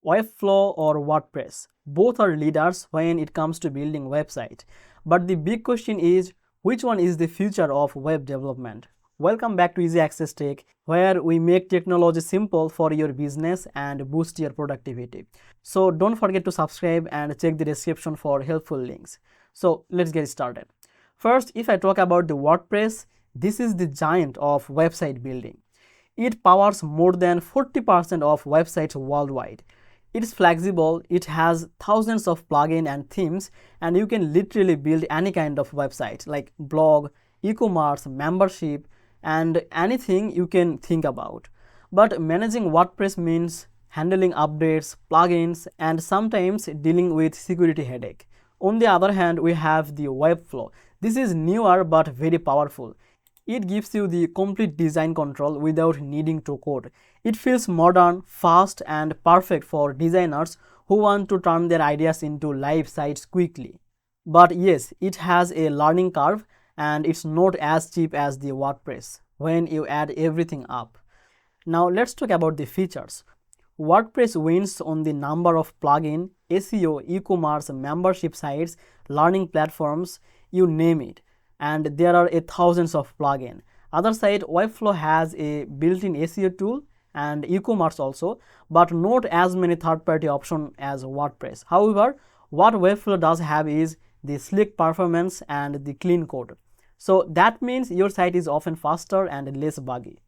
Webflow or WordPress. Both are leaders when it comes to building website. But the big question is, which one is the future of web development? Welcome back to Easy Access Tech, where we make technology simple for your business and boost your productivity. So don't forget to subscribe and check the description for helpful links. So let's get started. First, if I talk about the WordPress, this is the giant of website building. It powers more than 40% of websites worldwide. It's flexible, it has thousands of plugins and themes, and you can literally build any kind of website like blog, e-commerce, membership, and anything you can think about. But managing WordPress means handling updates, plugins, and sometimes dealing with security headache. On the other hand, we have the Webflow. This is newer but very powerful. It gives you the complete design control without needing to code. It feels modern, fast, and perfect for designers who want to turn their ideas into live sites quickly. But yes, it has a learning curve and it's not as cheap as the WordPress when you add everything up. Now let's talk about the features. WordPress wins on the number of plugins, SEO, e-commerce, membership sites, learning platforms, you name it. And there are thousands of plugins. Other side, Webflow has a built-in SEO tool and e-commerce also, but not as many third-party options as WordPress. However, what Webflow does have is the slick performance and the clean code. So that means your site is often faster and less buggy.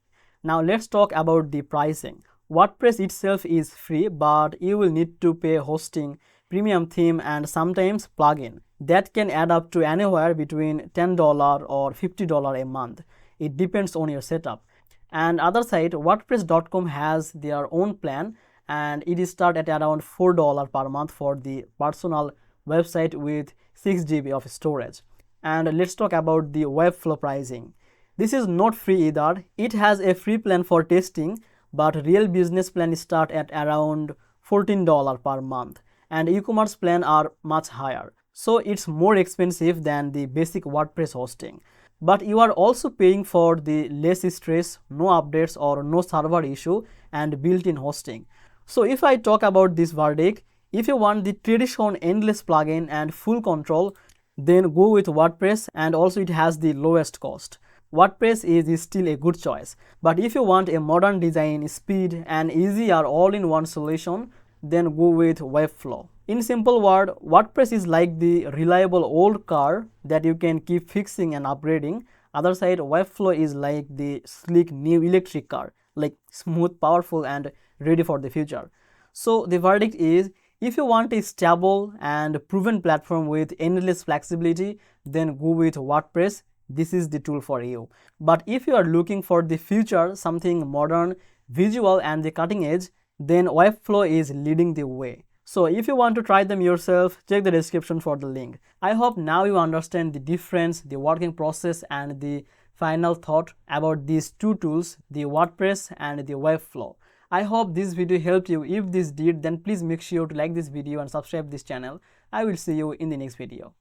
Now let's talk about the pricing. WordPress itself is free, but you will need to pay hosting, premium theme, and sometimes plugin. That can add up to anywhere between $10 or $50 a month. It depends on your setup. And other side, WordPress.com has their own plan, and it is start at around $4 per month for the personal website with 6 GB of storage. And let's talk about the Webflow pricing. This is not free either. It has a free plan for testing, but real business plan start at around $14 per month, and e-commerce plan are much higher. So it's more expensive than the basic WordPress hosting. But you are also paying for the less stress, no updates or no server issue, and built-in hosting. So if I talk about this verdict, if you want the traditional endless plugin and full control, then go with WordPress, and also it has the lowest cost. WordPress is still a good choice. But if you want a modern design, speed, and easier all-in-one solution, then go with Webflow. In simple word, WordPress is like the reliable old car that you can keep fixing and upgrading. Other side, Webflow is like the sleek new electric car, like smooth, powerful, and ready for the future. So the verdict is, if you want a stable and proven platform with endless flexibility, then go with WordPress. This is the tool for you. But if you are looking for the future, something modern, visual, and the cutting edge, then Webflow is leading the way. So if you want to try them yourself, check the description for the link. I hope now you understand the difference, the working process, and the final thought about these two tools, the WordPress and the Webflow. I hope this video helped you. If this did, then please make sure to like this video and subscribe this channel. I will see you in the next video.